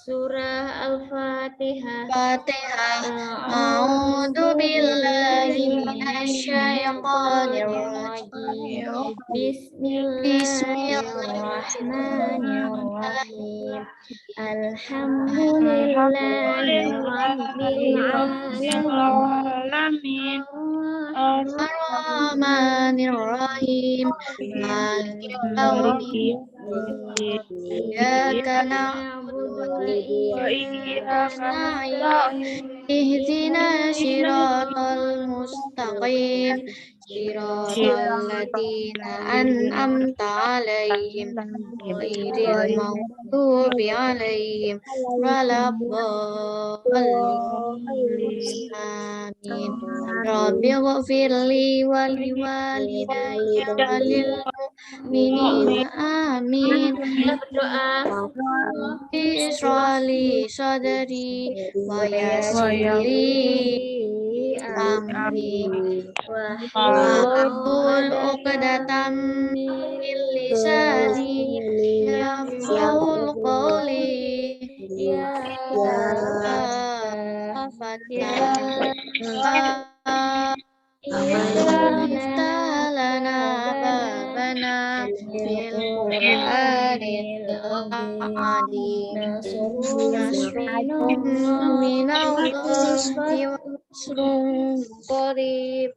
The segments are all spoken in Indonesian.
Surah Al-Fatihah. Fatihah. A'udzu billahi minasyaitonir rajim. Bismillahirrahmanirrahim. Alhamdulillahi rabbil alamin. Ar-Rahmanir-Rahim. Maliki yaumiddin. Iyyaka na'budu wa iyyaka nasta'in. Ihdinas siratal mustaqim. Siratal ladzina an'amta 'alaihim ghairil maghdubi 'alaihim waladdallin. Amin. Rabbi ghfirli wa liwalidayya wa lil mu'minina. Amin. Berdoa. Israli sadri wa yassirli amri wahlul 'uqdatam min lisani yafqahul qawli. Ya Fatihah. Iftah lana babana bil Qur'anil azim. Nasrun minallahi wa nasrun qarib.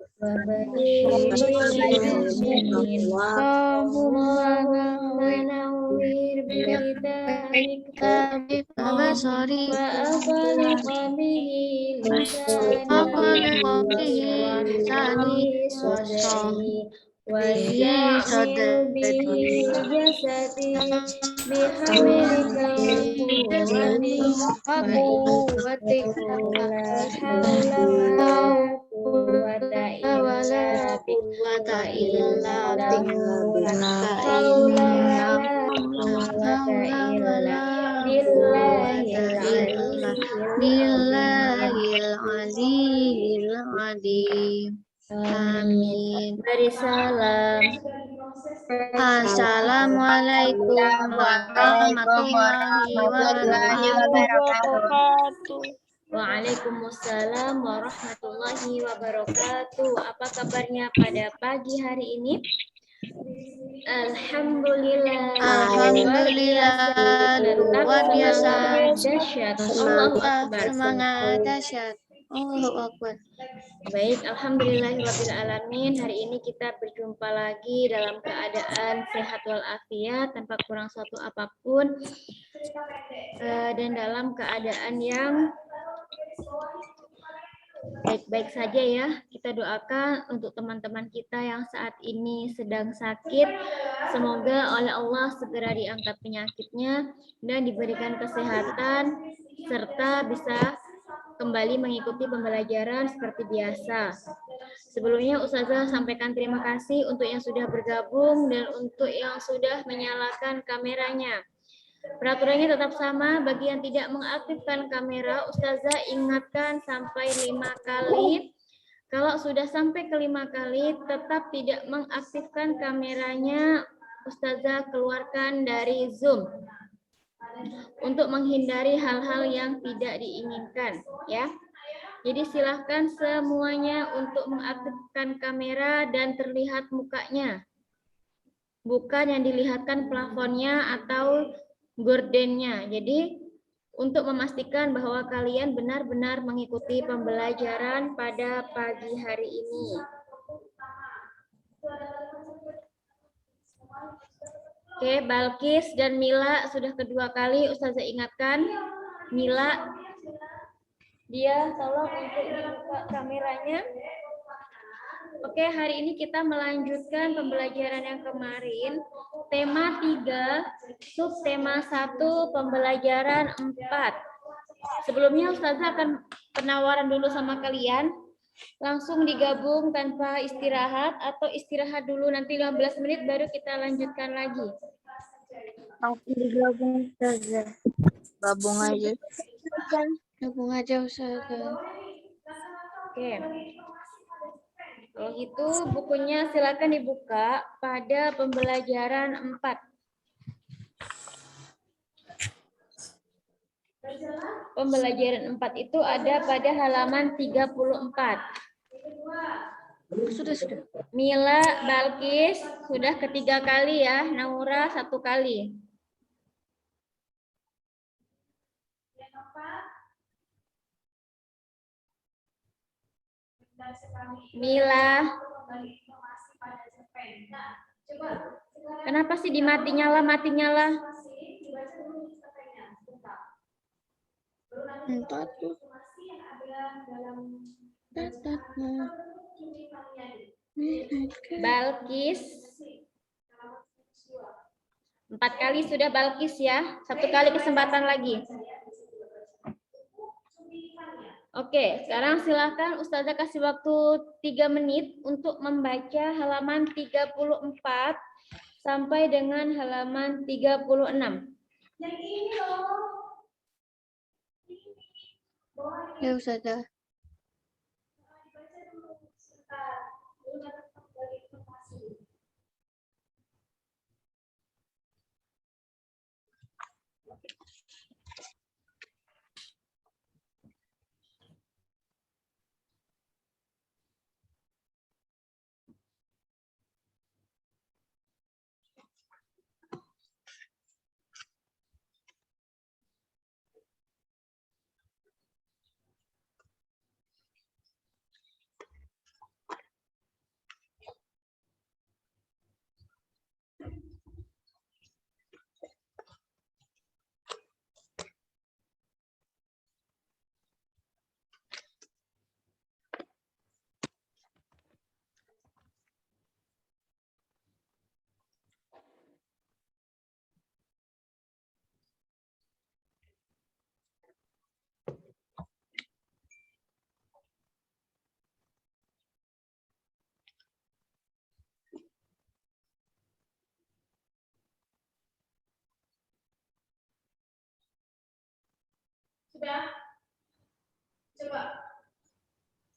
Billahil aliyil azim. Amin. Beri salam. Assalamualaikum warahmatullahi wabarakatuh. Waalaikumsalam warahmatullahi wabarakatuh. Apa kabarnya pada pagi hari ini? Alhamdulillah. Alhamdulillah. Luar biasa. Dahsyat. Allahu Akbar. Semangat dahsyat. Allahu Akbar. Baik, alhamdulillahirrabbilalamin. Hari ini kita berjumpa lagi dalam keadaan sehat walafiat tanpa kurang suatu apapun, dan dalam keadaan yang baik-baik saja ya. Kita doakan untuk teman-teman kita yang saat ini sedang sakit. Semoga oleh Allah segera diangkat penyakitnya dan diberikan kesehatan serta bisa kembali mengikuti pembelajaran seperti biasa. Sebelumnya Ustazah sampaikan terima kasih untuk yang sudah bergabung dan untuk yang sudah menyalakan kameranya. Peraturannya tetap sama, bagi yang tidak mengaktifkan kamera, Ustazah ingatkan sampai 5 kali. Kalau sudah sampai ke 5 kali, tetap tidak mengaktifkan kameranya, Ustazah keluarkan dari Zoom. Untuk menghindari hal-hal yang tidak diinginkan, ya. Jadi silahkan semuanya untuk mengaktifkan kamera dan terlihat mukanya. Bukan yang dilihatkan plafonnya atau gordennya. Jadi untuk memastikan bahwa kalian benar-benar mengikuti pembelajaran pada pagi hari ini. Oke, Balkis dan Mila sudah kedua kali Ustazah ingatkan. Mila, dia tolong untuk dibuka kameranya. Oke, hari ini kita melanjutkan pembelajaran yang kemarin. Tema 3, subtema 1, pembelajaran 4. Sebelumnya Ustazah akan penawaran dulu sama kalian. Langsung digabung tanpa istirahat atau istirahat dulu nanti 15 menit baru kita lanjutkan lagi. Langsung digabung saja. Gabung aja. Gabung aja Ustazah. Oke. Kalau gitu bukunya silakan dibuka pada pembelajaran 4. pembelajaran 4 itu ada pada halaman 34. Sudah. Mila, Balkis, sudah ketiga kali ya. Naura 1 kali. Mila. Kenapa sih dimati nyala, mati nyala? Balkis. 4 kali sudah Balkis ya. 1 kali kesempatan lagi. Oke, sekarang silakan Ustazah kasih waktu 3 menit untuk membaca halaman 34 sampai dengan halaman 36. Ya Ustazah. Sudah? Coba.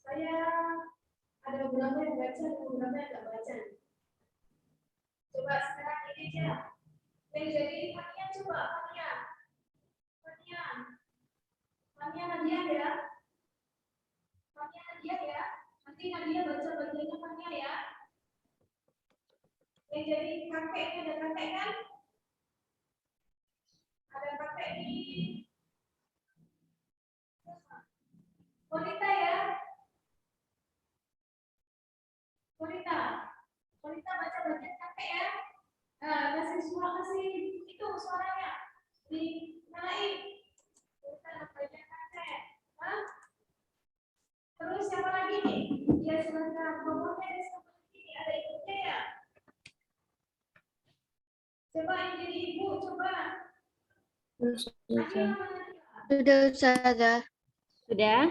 Saya ada beberapa yang baca, ada beberapa yang nggak baca. Coba sekarang ini aja. Yang jadi Fania coba, Fania. Fania Nadia ya. Fania Nadia ya. Nanti Nadia baca bagiannya Fania ya. Yang jadi kakek, ada kakek kan? Ada kakek di Bonita ya. Bonita baca bagian kakek ya. Nah, kasih itu suaranya dinyalain. Bonita bagian kakek. Hah? Terus siapa lagi nih? Ya sebentar, pokoknya ada sebelah sini ada ibunya ya. Coba yang jadi ibu, coba. Sudah Ustazah. Sudah?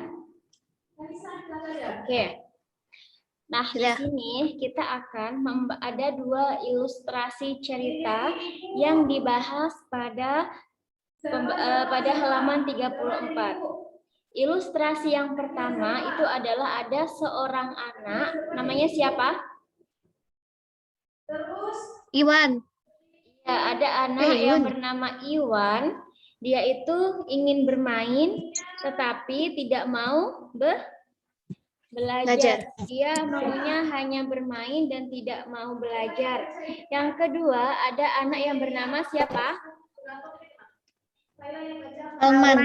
Oke. Nah, di sini kita akan ada 2 ilustrasi cerita yang dibahas pada halaman 34. Ilustrasi yang pertama itu adalah ada seorang anak, namanya siapa? Iwan. Ya, ada anak yang bernama Iwan. Dia itu ingin bermain, tetapi tidak mau belajar. Dia maunya hanya bermain dan tidak mau belajar. Yang kedua, ada anak yang bernama siapa? Salman.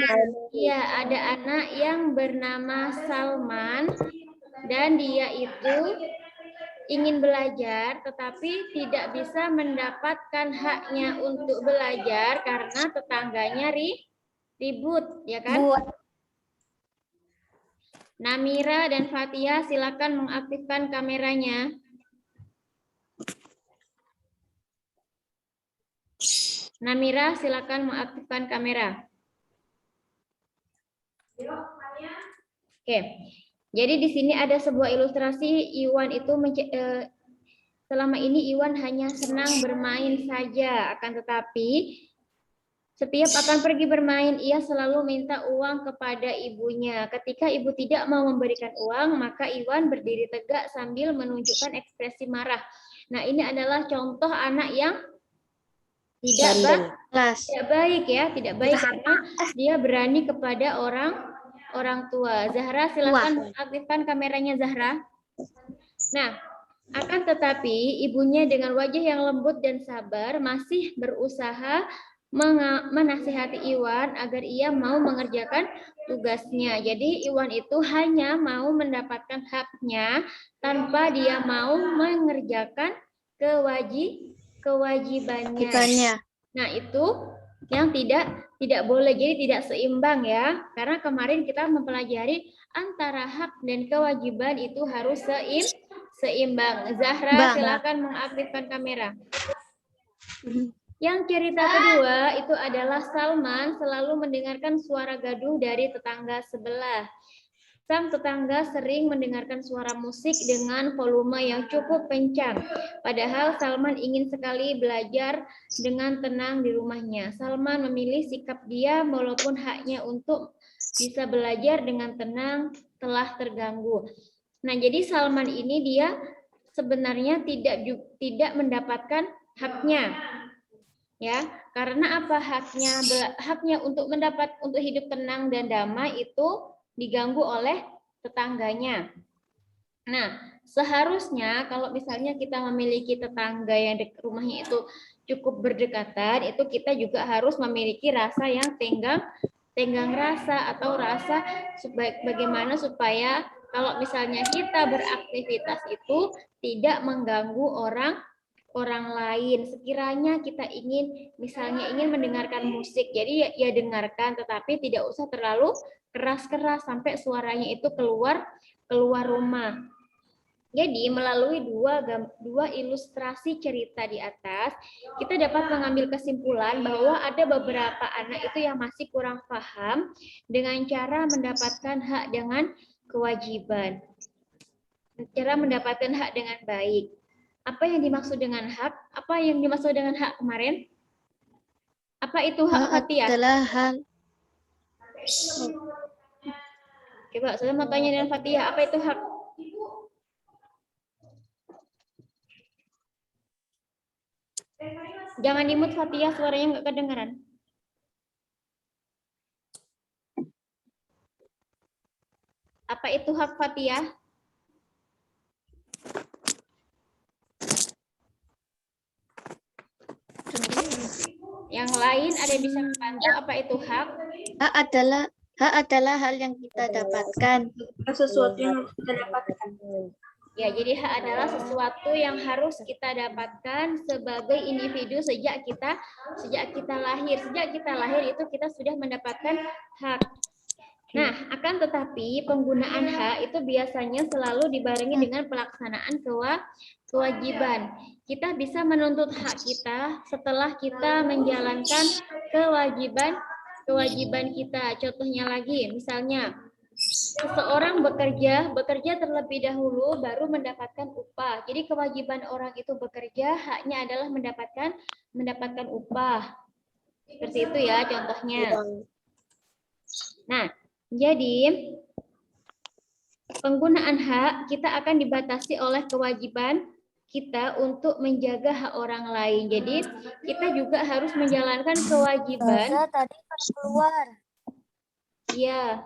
Iya, ada anak yang bernama Salman dan dia itu ingin belajar tetapi tidak bisa mendapatkan haknya untuk belajar karena tetangganya ribut, ya kan? Namira dan Fatia, silakan mengaktifkan kameranya. Namira, silakan mengaktifkan kamera. Oke. Jadi di sini ada sebuah ilustrasi Iwan itu selama ini Iwan hanya senang bermain saja, akan tetapi setiap akan pergi bermain, ia selalu minta uang kepada ibunya. Ketika ibu tidak mau memberikan uang, maka Iwan berdiri tegak sambil menunjukkan ekspresi marah. Nah, ini adalah contoh anak yang Tidak Kelas. tidak baik ya, tidak baik karena dia berani kepada orang tua. Zahra, silakan aktifkan kameranya Zahra. Nah, akan tetapi ibunya dengan wajah yang lembut dan sabar masih berusaha menasihati Iwan agar ia mau mengerjakan tugasnya. Jadi Iwan itu hanya mau mendapatkan haknya tanpa dia mau mengerjakan kewajibannya. Nah, itu yang tidak boleh, jadi tidak seimbang ya. Karena kemarin kita mempelajari antara hak dan kewajiban itu harus seimbang. Zahra, silakan mengaktifkan kamera. Yang cerita kedua itu adalah Salman selalu mendengarkan suara gaduh dari tetangga sebelah. Sang tetangga sering mendengarkan suara musik dengan volume yang cukup kencang. Padahal Salman ingin sekali belajar dengan tenang di rumahnya. Salman memilih sikap diam walaupun haknya untuk bisa belajar dengan tenang telah terganggu. Nah, jadi Salman ini dia sebenarnya tidak mendapatkan haknya. Ya, karena apa? Haknya untuk hidup tenang dan damai itu diganggu oleh tetangganya. Nah, seharusnya kalau misalnya kita memiliki tetangga yang rumahnya itu cukup berdekatan, itu kita juga harus memiliki rasa yang tenggang rasa atau rasa bagaimana supaya kalau misalnya kita beraktivitas itu tidak mengganggu orang lain. Sekiranya kita ingin mendengarkan musik, jadi ya dengarkan, tetapi tidak usah terlalu keras-keras sampai suaranya itu keluar rumah. Jadi melalui dua ilustrasi cerita di atas, kita dapat mengambil kesimpulan bahwa ada beberapa anak itu yang masih kurang paham dengan cara mendapatkan hak dengan kewajiban. Cara mendapatkan hak dengan baik. Apa yang dimaksud dengan hak? Apa yang dimaksud dengan hak kemarin? Apa itu hak Fatia? Adalah hal. Coba saya mau tanya dengan Fatia, apa itu hak? Jangan dimut Fatia, suaranya nggak kedengaran. Apa itu hak Fatia? Yang lain ada yang bisa membantu apa itu hak? Hak adalah hal yang kita dapatkan. Sesuatu yang kita dapatkan. Ya, jadi hak adalah sesuatu yang harus kita dapatkan sebagai individu sejak kita lahir. Sejak kita lahir itu kita sudah mendapatkan hak. Nah, akan tetapi penggunaan hak itu biasanya selalu dibarengi dengan pelaksanaan kewajiban. Kita bisa menuntut hak kita setelah kita menjalankan kewajiban kita. Contohnya lagi, misalnya seseorang bekerja terlebih dahulu baru mendapatkan upah. Jadi kewajiban orang itu bekerja, haknya adalah mendapatkan upah. Seperti itu ya contohnya. Nah, jadi penggunaan hak kita akan dibatasi oleh kewajiban kita untuk menjaga hak orang lain. Jadi kita juga harus menjalankan kewajiban. Tadi pas keluar. Iya.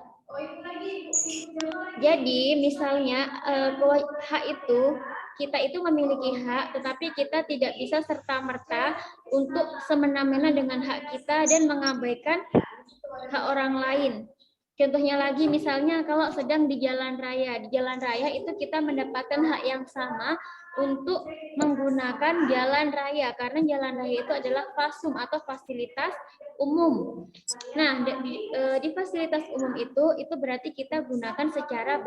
Jadi misalnya hak itu kita itu memiliki hak, tetapi kita tidak bisa serta-merta untuk semena-mena dengan hak kita dan mengabaikan hak orang lain. Contohnya lagi misalnya kalau sedang di jalan raya itu kita mendapatkan hak yang sama untuk menggunakan jalan raya karena jalan raya itu adalah fasum atau fasilitas umum. Nah, di fasilitas umum itu berarti kita gunakan secara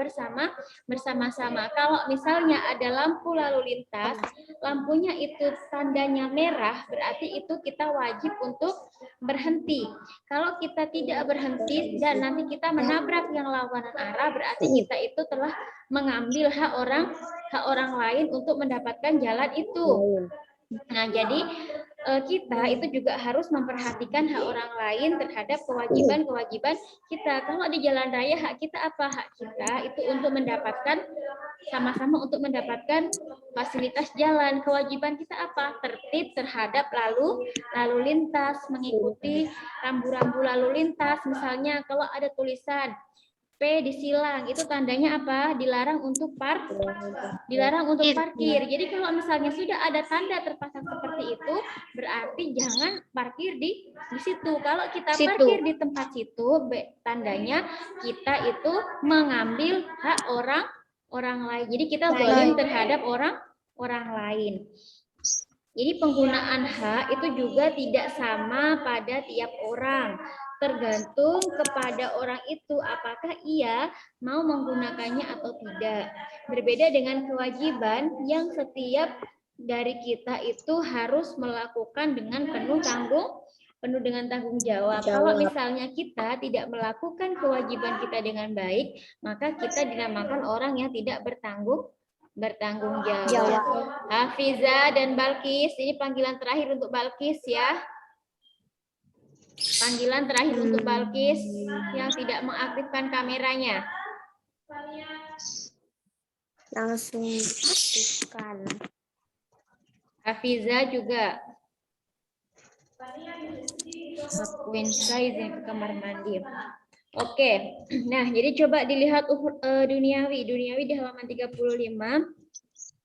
bersama-sama. Kalau misalnya ada lampu lalu lintas, lampunya itu tandanya merah, berarti itu kita wajib untuk berhenti. Kalau kita tidak berhenti dan nanti kita menabrak yang lawanan arah, berarti kita itu telah mengambil hak orang lain untuk mendapatkan jalan itu. Nah, jadi kita itu juga harus memperhatikan hak orang lain terhadap kewajiban-kewajiban kita. Kalau di jalan raya hak kita apa? Hak kita itu untuk mendapatkan sama-sama untuk mendapatkan fasilitas jalan. Kewajiban kita apa? Tertib terhadap lalu lintas, mengikuti rambu-rambu lalu lintas. Misalnya kalau ada tulisan P disilang, itu tandanya apa? Dilarang untuk parkir. Jadi kalau misalnya sudah ada tanda terpasang seperti itu, berarti jangan parkir di situ. Kalau kita parkir di tempat situ, tandanya kita itu mengambil hak orang lain. Jadi kita zalim terhadap orang lain. Jadi penggunaan hak itu juga tidak sama pada tiap orang. Tergantung kepada orang itu apakah ia mau menggunakannya atau tidak. Berbeda dengan kewajiban yang setiap dari kita itu harus melakukan dengan penuh tanggung jawab. Kalau misalnya kita tidak melakukan kewajiban kita dengan baik, maka kita dinamakan orang yang tidak bertanggung jawab. Hafiza dan Balkis, ini panggilan terakhir untuk Balkis ya. Panggilan terakhir untuk Balkis yang tidak mengaktifkan kameranya. Langsung aktifkan. Hafiza juga. Akuin saya ke kamar mandi. Oke, nah jadi coba dilihat duniawi di halaman 35.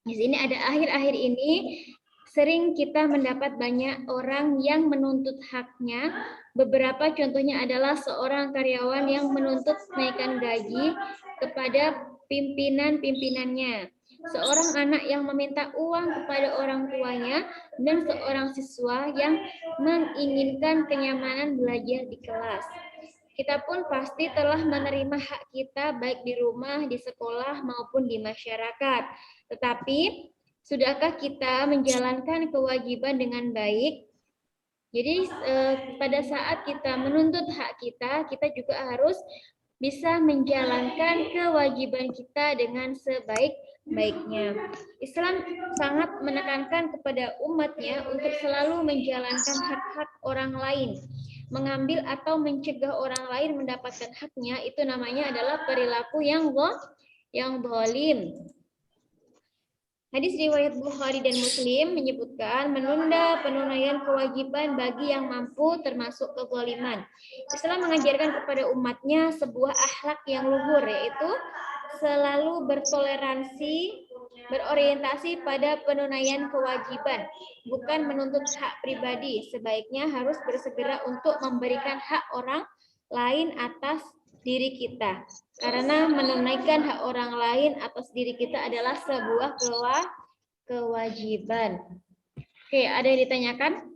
Di sini ada akhir-akhir ini sering kita mendapat banyak orang yang menuntut haknya. Beberapa contohnya adalah seorang karyawan yang menuntut kenaikan gaji kepada pimpinan-pimpinannya, seorang anak yang meminta uang kepada orang tuanya, dan seorang siswa yang menginginkan kenyamanan belajar di kelas. Kita pun pasti telah menerima hak kita baik di rumah, di sekolah, maupun di masyarakat. Tetapi, sudahkah kita menjalankan kewajiban dengan baik? Jadi, pada saat kita menuntut hak kita, kita juga harus bisa menjalankan kewajiban kita dengan sebaik-baiknya. Islam sangat menekankan kepada umatnya untuk selalu menjalankan hak-hak orang lain. Mengambil atau mencegah orang lain mendapatkan haknya, itu namanya adalah perilaku yang zalim. Hadis riwayat Bukhari dan Muslim menyebutkan menunda penunaian kewajiban bagi yang mampu termasuk kezaliman. Islam mengajarkan kepada umatnya sebuah akhlak yang luhur, yaitu selalu bertoleransi, berorientasi pada penunaian kewajiban, bukan menuntut hak pribadi. Sebaiknya harus bersegera untuk memberikan hak orang lain atas diri kita. Karena menunaikan hak orang lain atas diri kita adalah sebuah kewajiban. Oke, ada yang ditanyakan?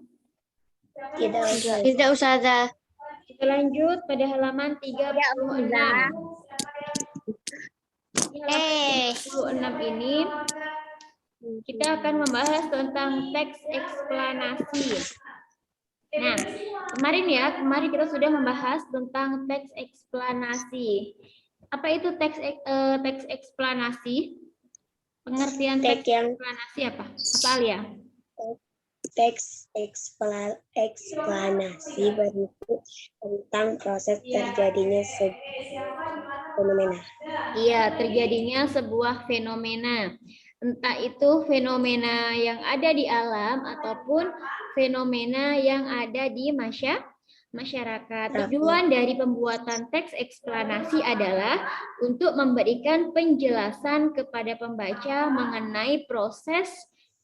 Tidak, Ustazah. Kita lanjut pada halaman 36. Di halaman 36 ini kita akan membahas tentang teks eksplanasi. Nah, kemarin kita sudah membahas tentang teks eksplanasi. Apa itu teks eksplanasi? Pengertian teks eksplanasi apa? Apa Alia? Teks eksplanasi berarti tentang proses terjadinya fenomena. Iya, terjadinya sebuah fenomena. Entah itu fenomena yang ada di alam ataupun fenomena yang ada di masyarakat. Tujuan dari pembuatan teks eksplanasi adalah untuk memberikan penjelasan kepada pembaca mengenai proses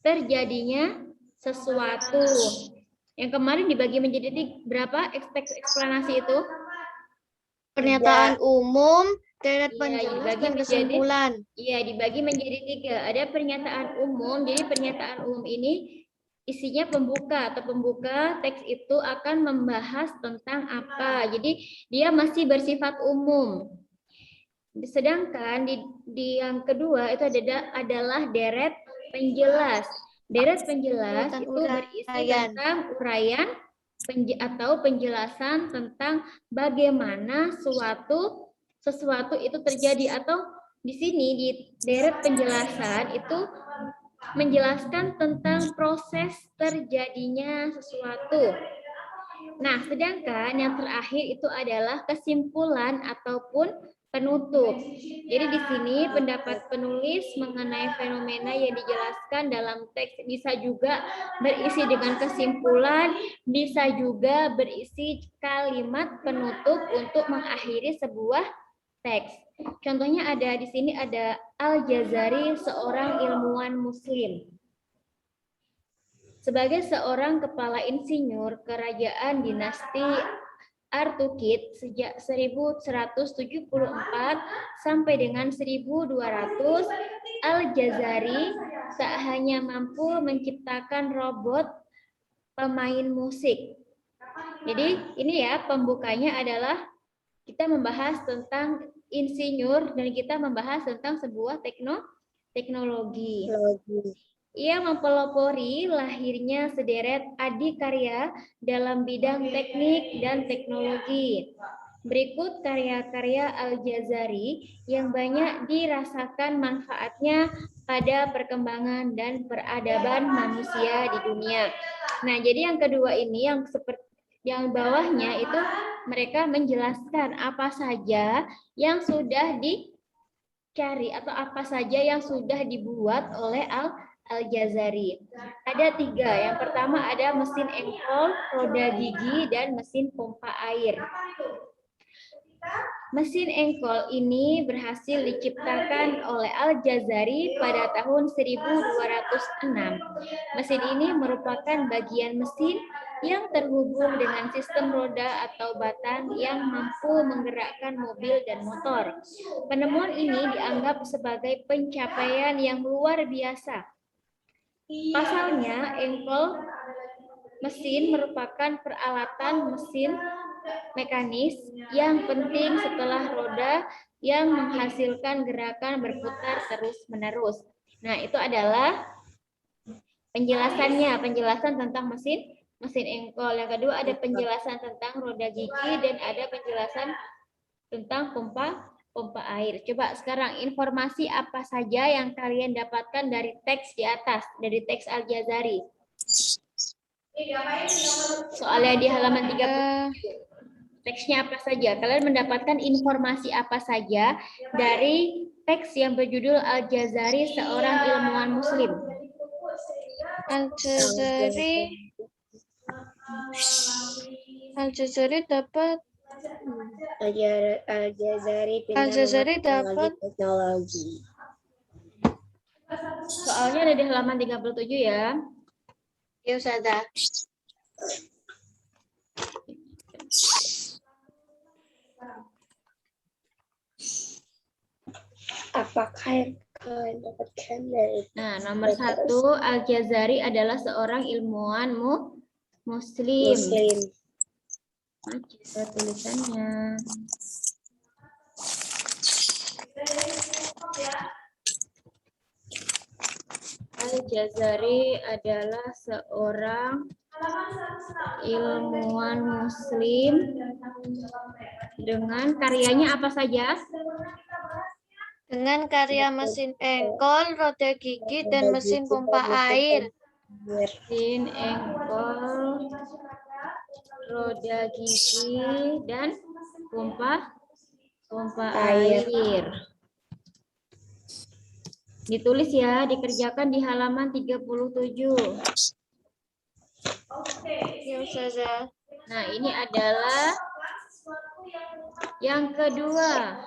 terjadinya sesuatu. Yang kemarin dibagi menjadi berapa teks eksplanasi itu? Pernyataan umum, deret Iya, penjelas, dibagi dan menjadi kesimpulan. Iya, dibagi menjadi 3. Ada pernyataan umum. Jadi pernyataan umum ini isinya pembuka atau pembuka teks itu akan membahas tentang apa. Jadi dia masih bersifat umum. Sedangkan di yang kedua itu adalah deret penjelas. Deret penjelas itu berisi tentang uraian atau penjelasan tentang bagaimana sesuatu itu terjadi, atau di sini di deret penjelasan itu menjelaskan tentang proses terjadinya sesuatu. Nah, sedangkan yang terakhir itu adalah kesimpulan ataupun penutup. Jadi di sini pendapat penulis mengenai fenomena yang dijelaskan dalam teks bisa juga berisi dengan kesimpulan, bisa juga berisi kalimat penutup untuk mengakhiri sebuah teks. Contohnya ada di sini ada Al-Jazari, seorang ilmuwan muslim. Sebagai seorang kepala insinyur kerajaan dinasti Artukid sejak 1174 sampai dengan 1200, Al-Jazari tak hanya mampu menciptakan robot pemain musik. Jadi ini ya pembukanya adalah kita membahas tentang insinyur dan kita membahas tentang sebuah teknologi. Ia mempelopori lahirnya sederet adikarya dalam bidang teknik dan teknologi. Berikut karya-karya Al-Jazari yang banyak dirasakan manfaatnya pada perkembangan dan peradaban manusia di dunia. Nah, jadi yang kedua ini yang seperti yang bawahnya itu mereka menjelaskan apa saja yang sudah dicari atau apa saja yang sudah dibuat oleh Al-Jazari. Ada 3. Yang pertama ada mesin engkol, roda gigi, dan mesin pompa air. Mesin engkol ini berhasil diciptakan oleh Al-Jazari pada tahun 1206. Mesin ini merupakan bagian mesin yang terhubung dengan sistem roda atau batang yang mampu menggerakkan mobil dan motor. Penemuan ini dianggap sebagai pencapaian yang luar biasa. Pasalnya, engkol mesin merupakan peralatan mesin mekanis yang penting setelah roda yang menghasilkan gerakan berputar terus-menerus. Nah, itu adalah penjelasan tentang mesin engkol. Yang kedua ada penjelasan tentang roda gigi dan ada penjelasan tentang pompa air. Coba sekarang informasi apa saja yang kalian dapatkan dari teks di atas, dari teks Al-Jazari. Soalnya di halaman 30. Teksnya apa saja? Kalian mendapatkan informasi apa saja dari teks yang berjudul Al-Jazari, seorang ilmuwan muslim? Al-Jazari dapat Al-Jazari dapat teknologi. Soalnya ada di halaman 37 ya. ya Ustazah. Apakah yang kalian dapatkan dari Nah, nomor 1, Al-Jazari adalah seorang ilmuwan muslim. Ada tulisannya. Al-Jazari adalah seorang ilmuwan muslim dengan karyanya apa saja? Dengan karya mesin engkol, roda gigi, dan mesin pompa air. Mesin engkol, roda gigi, dan pompa air. Ditulis ya, dikerjakan di halaman 37. Ya Ustazah. Nah, ini adalah yang kedua.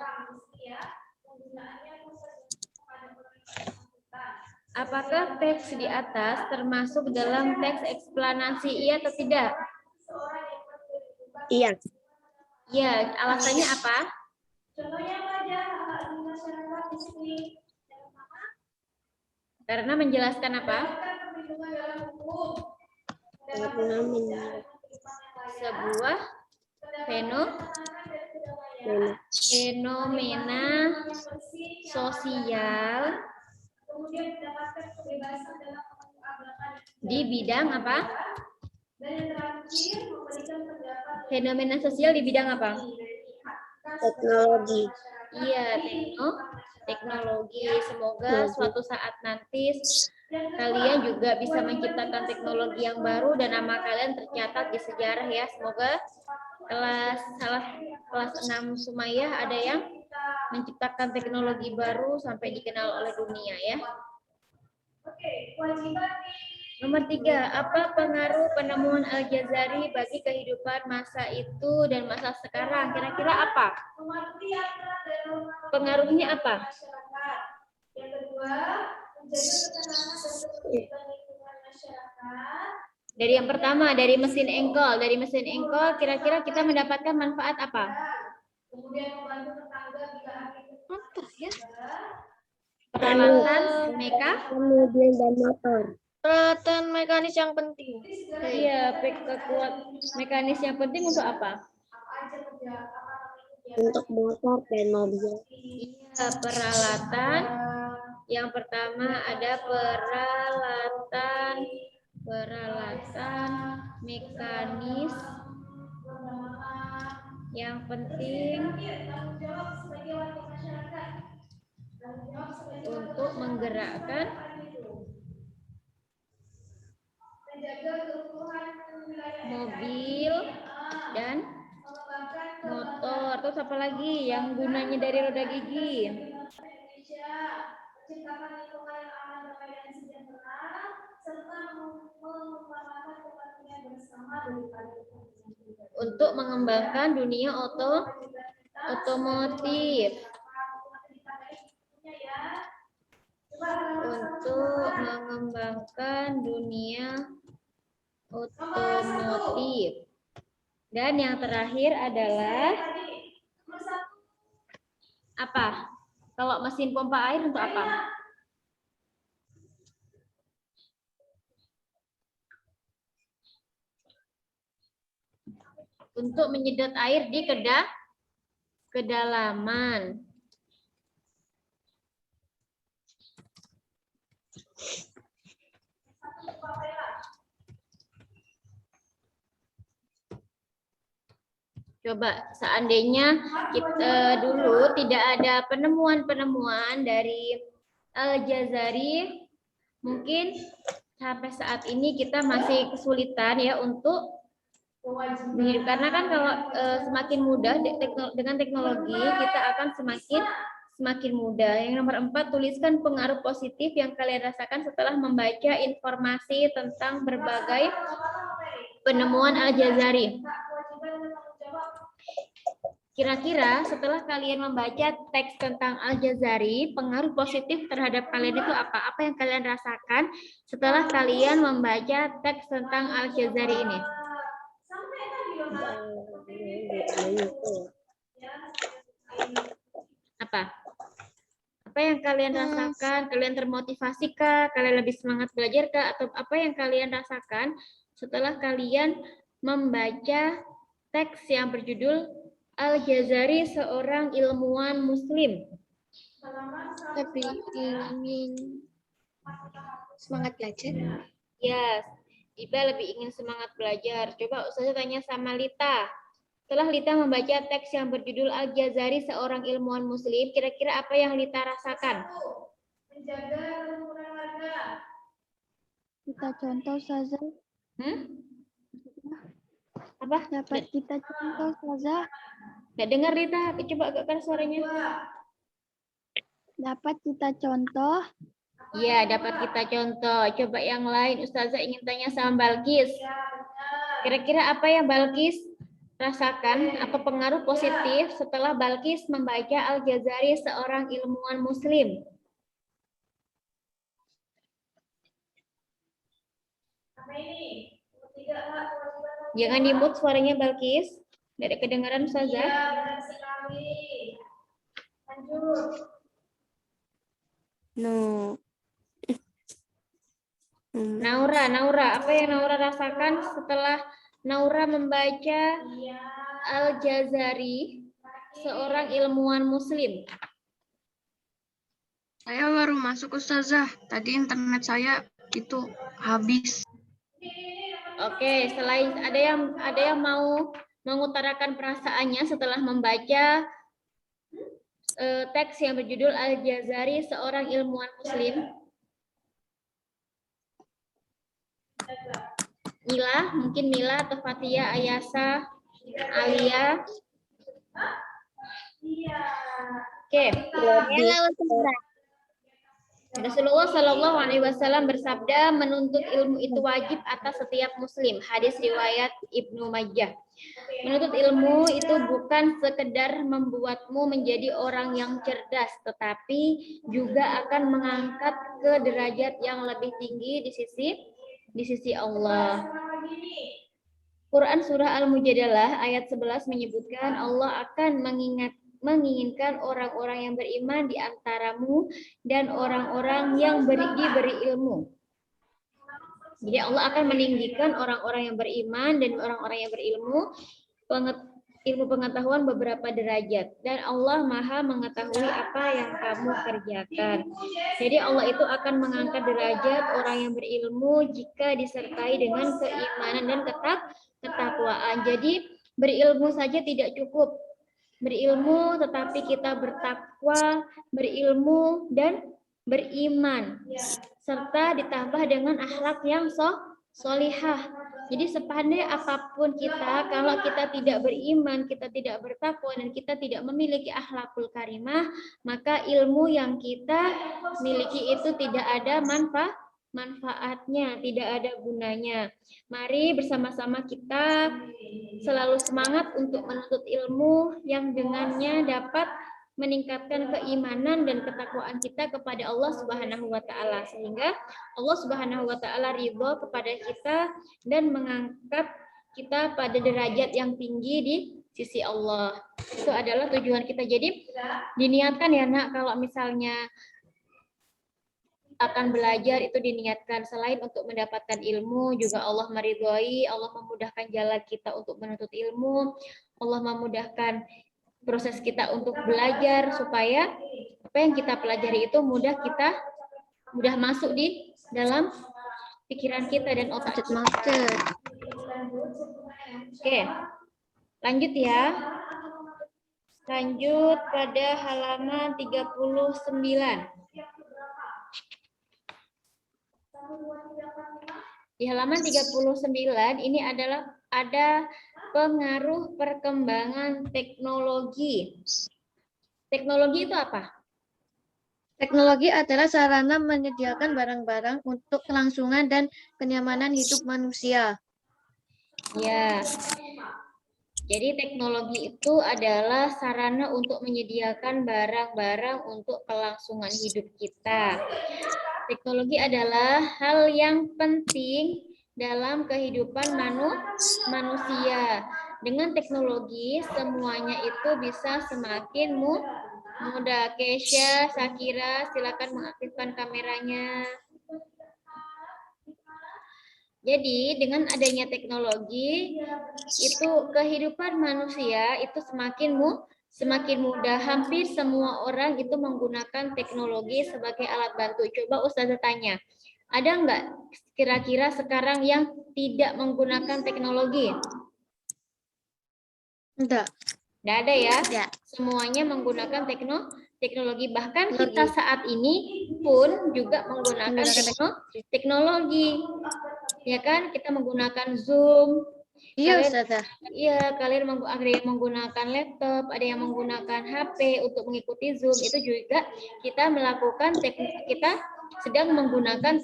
Apakah teks di atas termasuk dalam teks eksplanasi, iya atau tidak? Iya. Ya, alasannya apa? Karena menjelaskan apa? Sebuah fenomena sosial di bidang apa? Fenomena sosial di bidang apa? Teknologi. Iya, teknologi. Semoga suatu saat nanti kalian juga bisa menciptakan teknologi yang baru dan nama kalian tercatat di sejarah ya. Semoga kelas 6 Sumayyah ada yang menciptakan teknologi baru sampai dikenal oleh dunia ya. Nomor 3, apa pengaruh penemuan Al-Jazari bagi kehidupan masa itu dan masa sekarang? Kira-kira apa? Pengaruhnya apa? Yang kedua, menjaga ketenangan dan ketertiban lingkungan masyarakat. Dari yang pertama, dari mesin engkol. Dari mesin engkol, kira-kira kita mendapatkan manfaat apa? Kemudian membantu tetangga bila aktivitas Apa ya? Peralatan meka? Mobil dan motor. Peralatan mekanis yang penting. Iya, kekuat mekanis yang penting untuk apa? Untuk motor dan mobil. Iya, peralatan. Yang pertama ada peralatan mekanis yang penting untuk menggerakkan mobil dan motor. Terus apa lagi yang gunanya dari roda gigi? Menciptakan lingkungan yang aman, damai, dan sejahtera, serta mengembangkan kepentingan bersama daripada kepentingan pribadi. Untuk mengembangkan dunia otomotif. Untuk mengembangkan dunia otomotif. Dan yang terakhir adalah apa? Kalau mesin pompa air untuk apa? Untuk menyedot air di kedalaman. Coba seandainya kita dulu tidak ada penemuan-penemuan dari Al-Jazari, mungkin sampai saat ini kita masih kesulitan ya untuk hidup. Karena kan kalau semakin mudah dengan teknologi, kita akan semakin mudah. Yang nomor 4, tuliskan pengaruh positif yang kalian rasakan setelah membaca informasi tentang berbagai penemuan Al-Jazari. Kira-kira setelah kalian membaca teks tentang Al-Jazari, pengaruh positif terhadap kalian itu apa? Apa yang kalian rasakan setelah kalian membaca teks tentang Al-Jazari ini? Apa? Apa yang kalian rasakan? Kalian termotivasi kah? Kalian lebih semangat belajar kah? Atau apa yang kalian rasakan setelah kalian membaca teks yang berjudul Al-Jazari seorang ilmuwan muslim? Lebih ingin semangat belajar. Yes, Iba lebih ingin semangat belajar. Coba Ustazah tanya sama Lita. Setelah Lita membaca teks yang berjudul Al-Jazari seorang ilmuwan muslim, kira-kira apa yang Lita rasakan? Menjaga kerukunan warga. Kita contoh saja. Apa? Dapat kita contoh saja. Nggak dengar Lita, coba agak keras suaranya. Dapat kita contoh. Iya, dapat kita contoh. Coba yang lain, Ustazah ingin tanya sama Balkis. Kira-kira apa yang Balkis rasakan? Apa pengaruh positif setelah Balkis membaca Al-Jazari seorang ilmuwan muslim? Jangan di-mute suaranya Balkis. Nggak ada kedengaran Ustazah. Iya, benar sekali. Lanjut. No. Naura, apa yang Naura rasakan setelah Naura membaca Al-Jazari seorang ilmuwan muslim? Saya baru masuk Ustazah. Tadi internet saya itu habis. Oke, selain ada yang mau mengutarakan perasaannya setelah membaca teks yang berjudul Al-Jazari seorang ilmuwan muslim? Mila, mungkin Mila atau Fatia, Ayasa, Alia. Oke. Rasulullah Shallallahu Alaihi Wasallam bersabda, menuntut ilmu itu wajib atas setiap muslim. Hadis riwayat Ibnu Majah. Menuntut ilmu itu bukan sekedar membuatmu menjadi orang yang cerdas, tetapi juga akan mengangkat ke derajat yang lebih tinggi di sisi Allah. Quran surah Al-Mujadalah ayat 11 menyebutkan Allah akan menginginkan orang-orang yang beriman di antaramu dan orang-orang yang beri ilmu. Jadi Allah akan meninggikan orang-orang yang beriman dan orang-orang yang berilmu, ilmu pengetahuan beberapa derajat. Dan Allah Maha mengetahui apa yang kamu kerjakan. Jadi Allah itu akan mengangkat derajat orang yang berilmu jika disertai dengan keimanan dan ketakwaan. Jadi berilmu saja tidak cukup. Berilmu tetapi kita bertakwa, berilmu dan beriman, serta ditambah dengan akhlak yang solihah. Jadi sepandai apapun kita, kalau kita tidak beriman, kita tidak bertakwa, dan kita tidak memiliki akhlakul karimah, maka ilmu yang kita miliki itu tidak ada manfaatnya, tidak ada gunanya. Mari bersama-sama kita selalu semangat untuk menuntut ilmu yang dengannya dapat meningkatkan keimanan dan ketakwaan kita kepada Allah Subhanahu wa taala, sehingga Allah Subhanahu wa taala ridho kepada kita dan mengangkat kita pada derajat yang tinggi di sisi Allah. Itu adalah tujuan kita. Jadi diniatkan ya Nak, kalau misalnya akan belajar itu diniatkan selain untuk mendapatkan ilmu, juga Allah meridhoi, Allah memudahkan jalan kita untuk menuntut ilmu, Allah memudahkan proses kita untuk belajar supaya apa yang kita pelajari itu mudah masuk di dalam pikiran kita dan otak kita. Oke, lanjut ya. Lanjut pada halaman 39. Di halaman 39 ini ada pengaruh perkembangan teknologi. Teknologi itu apa? Teknologi adalah sarana menyediakan barang-barang untuk kelangsungan dan kenyamanan hidup manusia. Ya. Jadi teknologi itu adalah sarana untuk menyediakan barang-barang untuk kelangsungan hidup kita. Teknologi adalah hal yang penting dalam kehidupan manusia. Dengan teknologi, semuanya itu bisa semakin mudah. Kesha, Sakira, silakan mengaktifkan kameranya. Jadi, dengan adanya teknologi, itu kehidupan manusia itu semakin mudah. Hampir semua orang itu menggunakan teknologi sebagai alat bantu. Coba Ustazah tanya, ada nggak kira-kira sekarang yang tidak menggunakan teknologi? Enggak. Nggak ada ya? Tidak. Semuanya menggunakan teknologi. Bahkan kita saat ini pun juga menggunakan teknologi. Ya kan? Kita menggunakan Zoom. Iya, Ustazah. Iya, kalian ada yang menggunakan laptop, ada yang menggunakan HP untuk mengikuti Zoom. Itu juga kita sedang menggunakan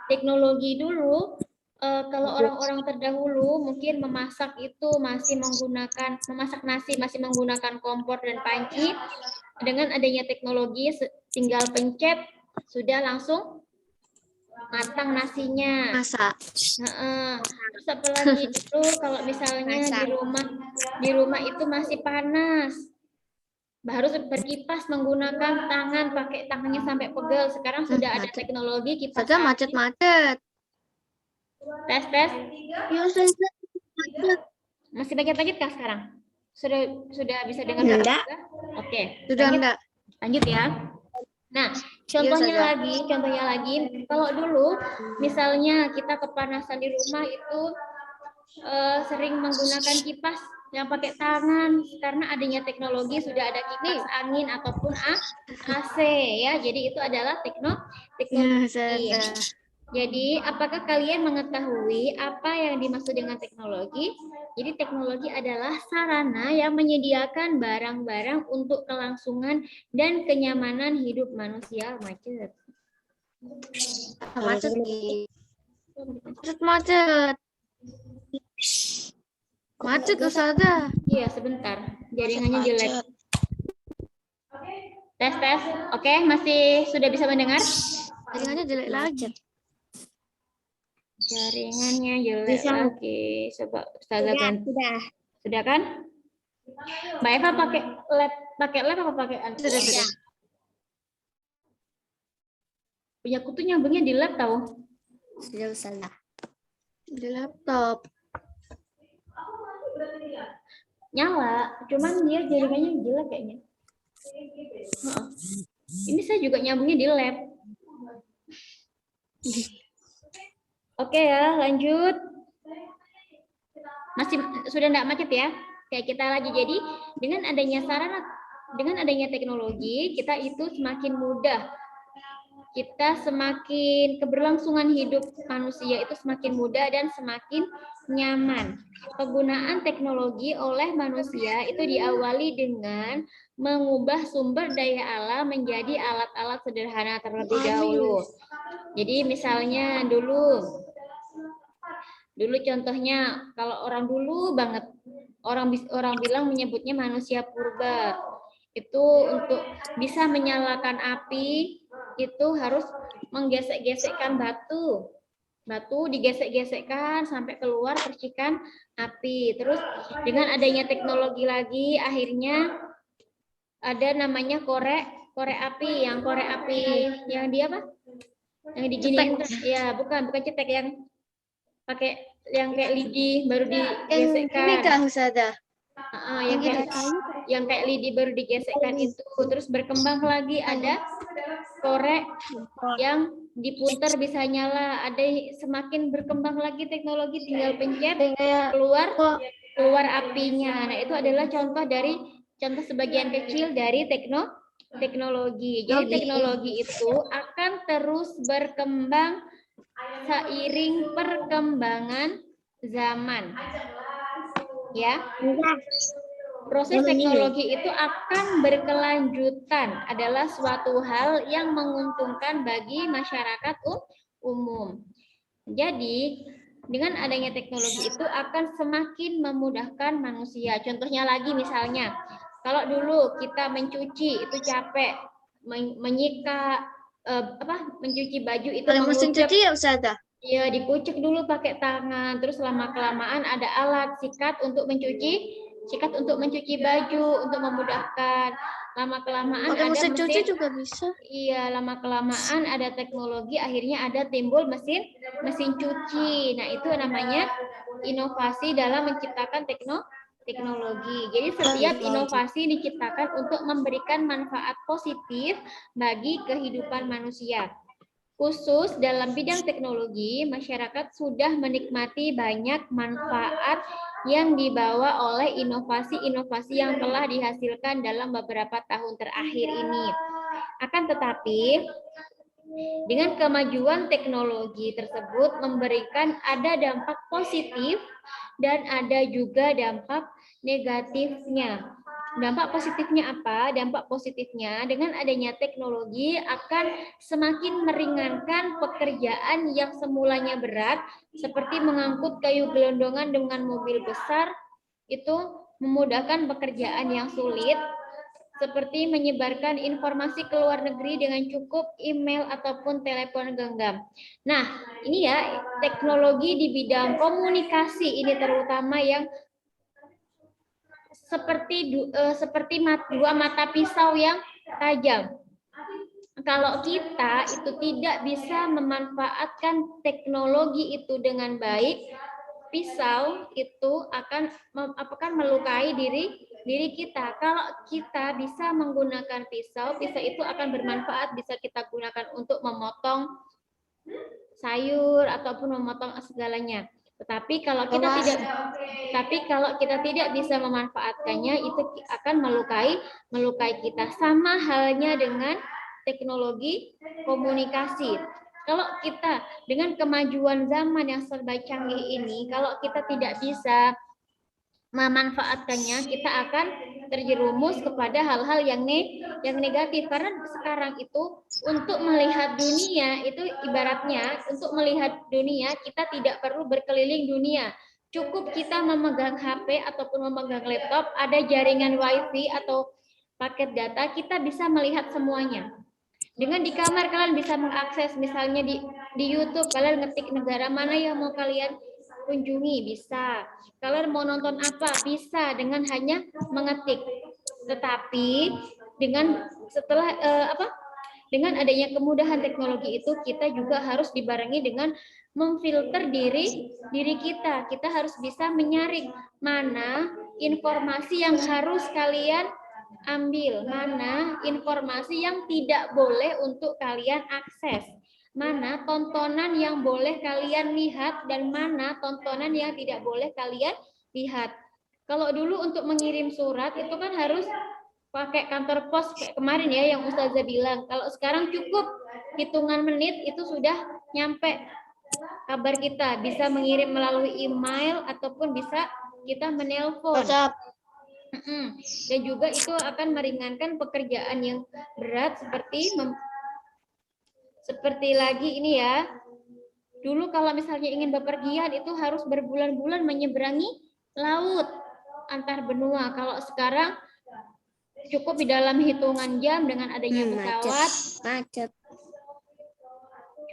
teknologi dulu. Kalau orang-orang terdahulu mungkin memasak itu masih memasak nasi masih menggunakan kompor dan panci. Dengan adanya teknologi, tinggal pencet sudah langsung matang nasinya. Masak. Terus apalagi dulu kalau misalnya di rumah itu masih panas, harus berkipas menggunakan tangan, pakai tangannya sampai pegel. Sekarang sudah ada teknologi kipas. Saja macet-macet. Tes. Ya, Ustazah. Masih macet-macet kah sekarang? Sudah bisa dengar? Enggak. Oke. Sudah enggak. Lanjut ya. Nah, contohnya lagi, kalau dulu misalnya kita kepanasan di rumah itu sering menggunakan kipas yang pakai tangan, karena adanya teknologi sudah ada kipas angin ataupun AC ya. Jadi itu adalah teknologi. Jadi, apakah kalian mengetahui apa yang dimaksud dengan teknologi? Jadi, teknologi adalah sarana yang menyediakan barang-barang untuk kelangsungan dan kenyamanan hidup manusia. Macet. Macet. Macet. Macet Ustazah. Iya, sebentar. Jaringannya jelek. Tes, tes. Oke, masih sudah bisa mendengar? Jaringannya jelek lagi. Jaringannya jelek lagi. Coba Ustazah ganti. Sudah kan? Mbak Eva pakai lab apa pakai Sudah. Punya aku tuh nyambungnya di lab tahu. Sudah Ustazah. Di laptop. Nyala, cuman dia jaringannya jelek kayaknya. Heeh. Ini saya juga nyambungnya di lab. Oke ya, lanjut. Masih sudah enggak macet ya? Kayak kita lagi. Jadi dengan adanya teknologi, kita itu semakin mudah. Kita semakin keberlangsungan hidup manusia itu semakin mudah dan semakin nyaman. Penggunaan teknologi oleh manusia itu diawali dengan mengubah sumber daya alam menjadi alat-alat sederhana terlebih dahulu. Jadi misalnya dulu contohnya kalau orang dulu banget orang bilang menyebutnya manusia purba. Itu untuk bisa menyalakan api itu harus menggesek-gesekkan batu digesek-gesekkan sampai keluar percikan api. Terus dengan adanya teknologi lagi akhirnya ada namanya korek api yang dia apa yang diginiin ya bukan cetek yang pakai yang kayak lidi baru digesekkan. Ini Kak Ustazah. Yang kayak lidi baru digesekkan itu. Terus berkembang lagi ada korek yang diputar bisa nyala. Ada semakin berkembang lagi teknologi tinggal pencet keluar apinya. Nah, itu adalah contoh sebagian kecil dari teknologi. Jadi teknologi itu akan terus berkembang seiring perkembangan zaman. Ya. Proses teknologi itu akan berkelanjutan adalah suatu hal yang menguntungkan bagi masyarakat umum. Jadi, dengan adanya teknologi itu akan semakin memudahkan manusia. Contohnya lagi misalnya, kalau dulu kita mencuci itu capek, menyika mencuci baju itu Kalau mesin cuci ya Ustazah. Iya, dikucek dulu pakai tangan, terus lama-kelamaan ada alat sikat untuk mencuci baju untuk memudahkan. Lama-kelamaan ada mesin cuci juga bisa. Iya, lama-kelamaan ada teknologi, akhirnya ada timbul mesin cuci. Nah, itu namanya inovasi dalam menciptakan teknologi. Jadi setiap inovasi diciptakan untuk memberikan manfaat positif bagi kehidupan manusia. Khusus dalam bidang teknologi, masyarakat sudah menikmati banyak manfaat yang dibawa oleh inovasi-inovasi yang telah dihasilkan dalam beberapa tahun terakhir ini. Akan tetapi, dengan kemajuan teknologi tersebut memberikan ada dampak positif dan ada juga dampak negatifnya. Dampak positifnya apa? Dampak positifnya dengan adanya teknologi akan semakin meringankan pekerjaan yang semulanya berat, seperti mengangkut kayu gelondongan dengan mobil besar, itu memudahkan pekerjaan yang sulit, seperti menyebarkan informasi ke luar negeri dengan cukup email ataupun telepon genggam. Nah, ini ya teknologi di bidang komunikasi ini terutama yang seperti dua mata pisau yang tajam. Kalau kita itu tidak bisa memanfaatkan teknologi itu dengan baik, pisau itu akan melukai diri kita. Kalau kita bisa menggunakan pisau itu akan bermanfaat, bisa kita gunakan untuk memotong sayur ataupun memotong segalanya. Tetapi kalau kita tidak bisa memanfaatkannya, itu akan melukai kita. Sama halnya dengan teknologi komunikasi. Kalau kita dengan kemajuan zaman yang serba canggih ini, kalau kita tidak bisa memanfaatkannya, kita akan terjerumus kepada hal-hal yang negatif. Karena sekarang itu untuk melihat dunia itu ibaratnya untuk melihat dunia kita tidak perlu berkeliling dunia. Cukup kita memegang HP ataupun memegang laptop, ada jaringan WiFi atau paket data, kita bisa melihat semuanya. Dengan di kamar kalian bisa mengakses, misalnya di YouTube kalian ngetik negara mana yang mau kalian kunjungi, bisa. Kalian mau nonton apa, bisa dengan hanya mengetik. Tetapi dengan dengan adanya kemudahan teknologi itu, kita juga harus dibarengi dengan memfilter diri kita. Kita harus bisa menyaring mana informasi yang harus kalian ambil, mana informasi yang tidak boleh untuk kalian akses, mana tontonan yang boleh kalian lihat dan mana tontonan yang tidak boleh kalian lihat. Kalau dulu untuk mengirim surat itu kan harus pakai kantor pos kayak kemarin ya yang Ustazah bilang. Kalau sekarang cukup hitungan menit itu sudah nyampe kabar kita, bisa mengirim melalui email ataupun bisa kita menelpon. Dan juga itu akan meringankan pekerjaan yang berat seperti lagi ini ya. Dulu kalau misalnya ingin bepergian itu harus berbulan-bulan menyeberangi laut antar benua. Kalau sekarang cukup di dalam hitungan jam dengan adanya pesawat.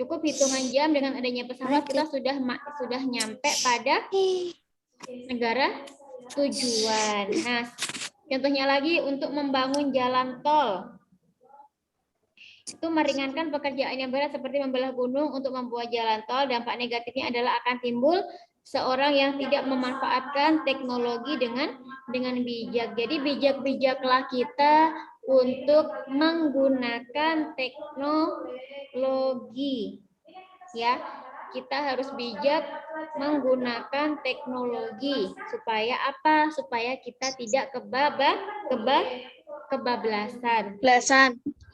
Cukup hitungan jam dengan adanya pesawat kita sudah nyampe pada negara tujuan. Nah, contohnya lagi untuk membangun jalan tol. Itu meringankan pekerjaan yang berat seperti membelah gunung. Untuk membuat jalan tol, dampak negatifnya adalah akan timbul seorang yang tidak memanfaatkan teknologi dengan bijak. Jadi bijak-bijaklah kita untuk menggunakan teknologi. Ya, kita harus bijak menggunakan teknologi supaya apa? Supaya kita tidak kebablasan.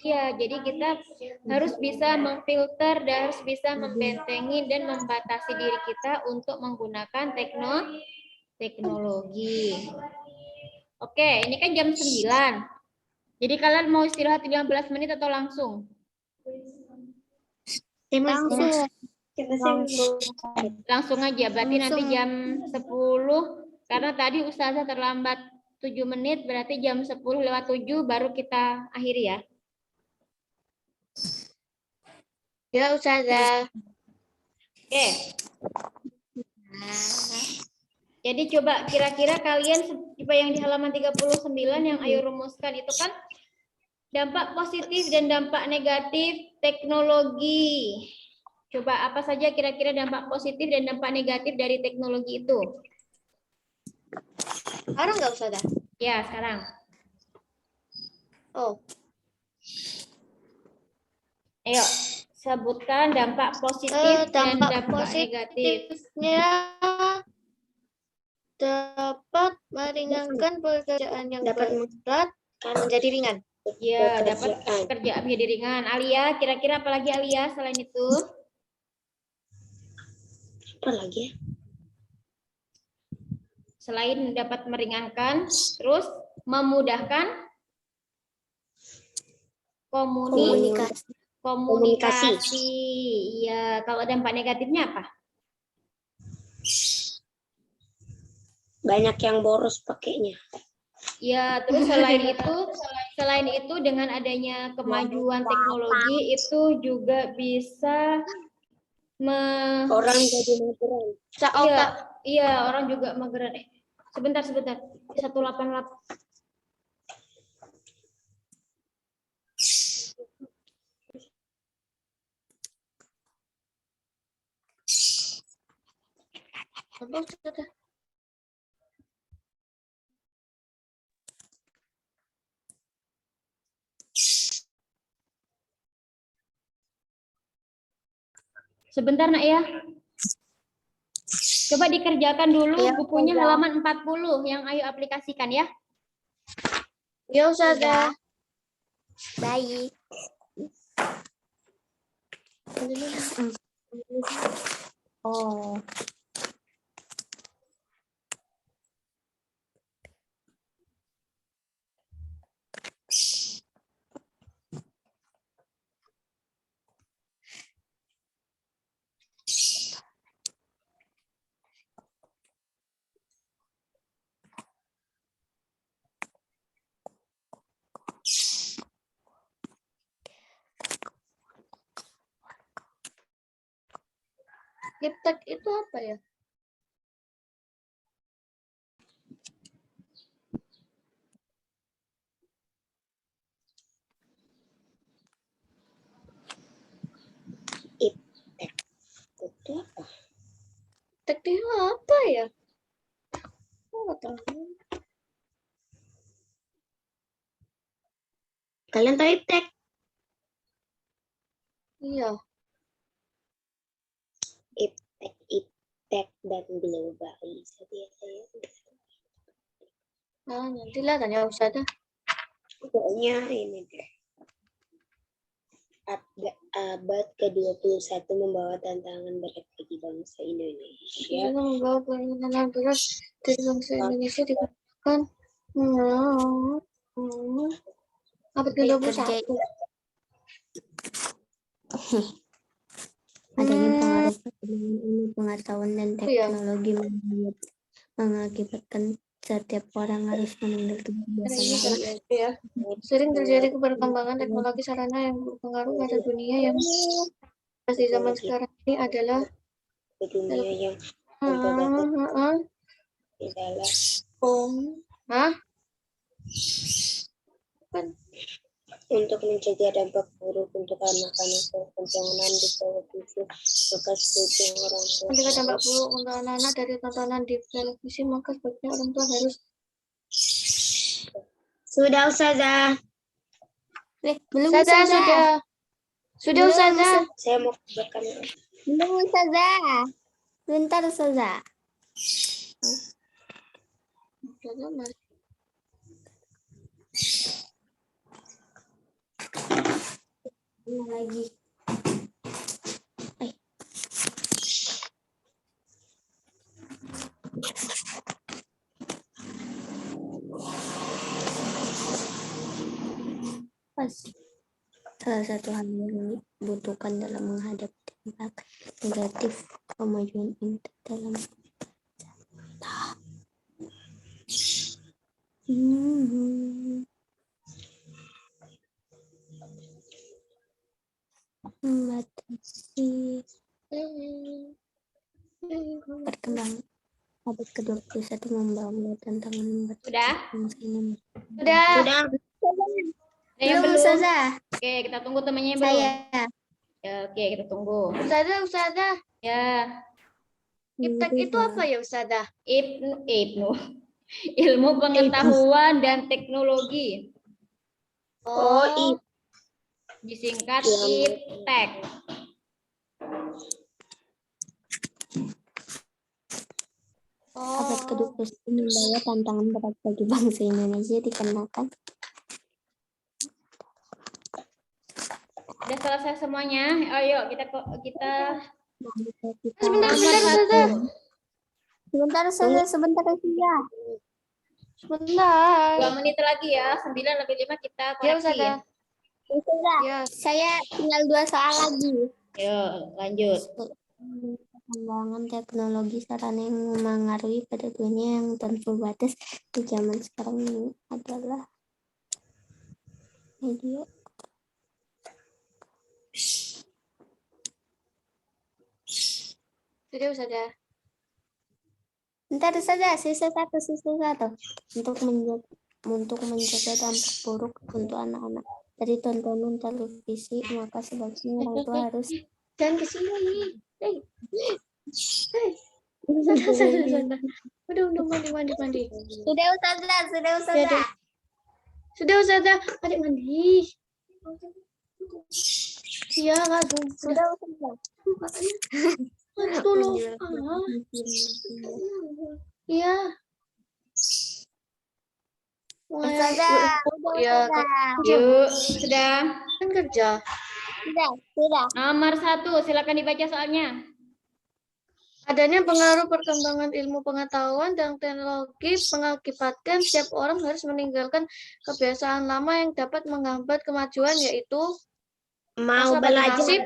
Ya, jadi kita harus bisa memfilter dan harus bisa membentengi dan membatasi diri kita untuk menggunakan teknologi. Oke, ini kan jam 9. Jadi kalian mau istirahat 15 menit atau langsung? Langsung aja, berarti nanti jam 10, karena tadi Ustazah terlambat 7 menit, berarti jam 10:07 baru kita akhiri ya. Ya, Ustazah. Oke. Jadi coba kira-kira kalian coba yang di halaman 39 yang ayo rumuskan itu kan dampak positif dan dampak negatif teknologi. Coba apa saja kira-kira dampak positif dan dampak negatif dari teknologi itu? Sekarang nggak, Ustazah? Ya, sekarang. Oh. Ayo, sebutkan dampak positif dan dampak negatif. Positifnya dapat meringankan pekerjaan yang berat menjadi ringan. Ya, dapat pekerjaan menjadi ringan. Alia, kira-kira apa lagi Alia selain itu? Apa lagi? Selain dapat meringankan, terus memudahkan komunikasi. Iya, kalau dampak negatifnya apa? Banyak yang boros pakainya. Ya, terus selain itu dengan adanya kemajuan teknologi itu juga bisa Orang jadi mageran. Iya, orang juga mageran. Sebentar. 188. Sebentar nak ya. Coba dikerjakan dulu Ya, bukunya Ustazah. halaman 40 yang ayo aplikasikan ya. Ya, Ustazah. Baik. Oh. Iptek itu apa ya? Itu apa? Iptek itu apa ya? Oh, nggak tahu. Kalian tahu iptek? Iya. Iptek dan global. Saya. Nah, nantilah tanya Ustazah. Pokoknya ini deh. Abad ke-21 membawa tantangan berat bagi bangsa Indonesia. Kita membawa penanganan berat dari bangsa Indonesia dikatakan abad ke-21. Adanya pengaruh ilmu pengetahuan dan teknologi mengakibatkan setiap orang harus meninggal kebiasaan lama. Ya. Sering terjadi perkembangan teknologi sarana yang berpengaruh pada dunia yang di zaman sekarang ini adalah Dunia yang adalah untuk mencegah dampak buruk untuk anak-anak tontonan di televisi, maka sebagian orang tua ketika dampak buruk untuk anak-anak dari tontonan di televisi, maka sebaiknya orang tua harus sudah Ustazah. Belum sudah Ustazah. Saya mau buatkan Belum Ustazah. Bentar Ustazah. Lagi. Pas. Salah satu hal yang dibutuhkan dalam menghadapi dampak negatif kemajuan internet dalam membatasi perkembangan. Abad ke-21 membawa tantangan berat. Sudah? Sudah. Ada yang belum? Ustazah. Oke, kita tunggu temannya yang belum. Saya. Ya, oke, kita tunggu. Ustazah. Ya, Iptek itu apa ya Ustazah? Ibnu. Ilmu pengetahuan dan teknologi. Oh, Disingkat Iptek. Abad ke-21 membawa tantangan berat bagi bangsa Indonesia dikarenakan Sudah selesai semuanya. Ayo kita sebentar. sebentar ya. Sebentar. 2 menit lagi ya. 9 lebih 5 kita Ya koreksi. Ustazah. Ya. Saya tinggal 2 soal lagi. Ayo, lanjut. Perkembangan teknologi sarana yang memengaruhi pada dunia yang tanpa batas di zaman sekarang ini adalah media. Sudah Ustazah. Bentar saja, sisa satu. Untuk menjaga dampak buruk untuk anak-anak dari tontonan televisi, maka sebaiknya orang tua harus Jangan ke sini. Sudah. Udah mandi. Sudah Ustazah. Sudah Ustazah. Adik mandi. Iya, Kak. Sudah Ustazah. Tolong. Iya. Ustazah. Ya, Yuk, sudah. kan kerja. Sudah. Nomor 1, silakan dibaca soalnya. Adanya pengaruh perkembangan ilmu pengetahuan dan teknologi mengakibatkan setiap orang harus meninggalkan kebiasaan lama yang dapat menghambat kemajuan, yaitu Mau pasrah pada belajar. nasib,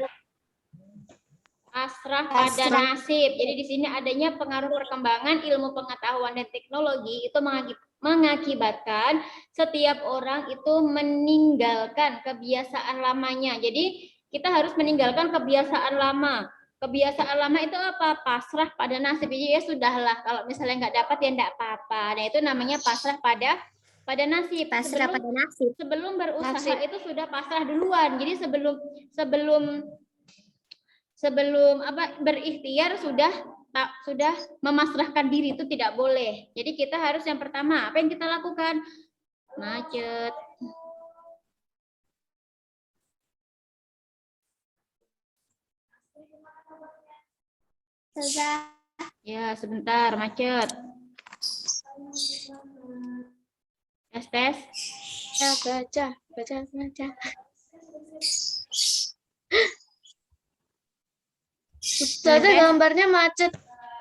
Pasrah pada nasib. Jadi di sini adanya pengaruh perkembangan ilmu pengetahuan dan teknologi itu mengakibatkan setiap orang itu meninggalkan kebiasaan lamanya. Jadi kita harus meninggalkan kebiasaan lama. Kebiasaan lama itu apa? Pasrah pada nasib. Jadi ya sudahlah, kalau misalnya nggak dapat ya nggak apa-apa. Nah itu namanya pasrah pada nasib. Pasrah pada nasib. Sebelum berusaha Nasib. itu sudah pasrah duluan. Jadi sebelum berikhtiar sudah memasrahkan diri, itu tidak boleh. Jadi kita harus yang pertama, apa yang kita lakukan? Macet. Ustazah. Ya, sebentar, macet. Tes. ya baca. Ustazah gambarnya macet.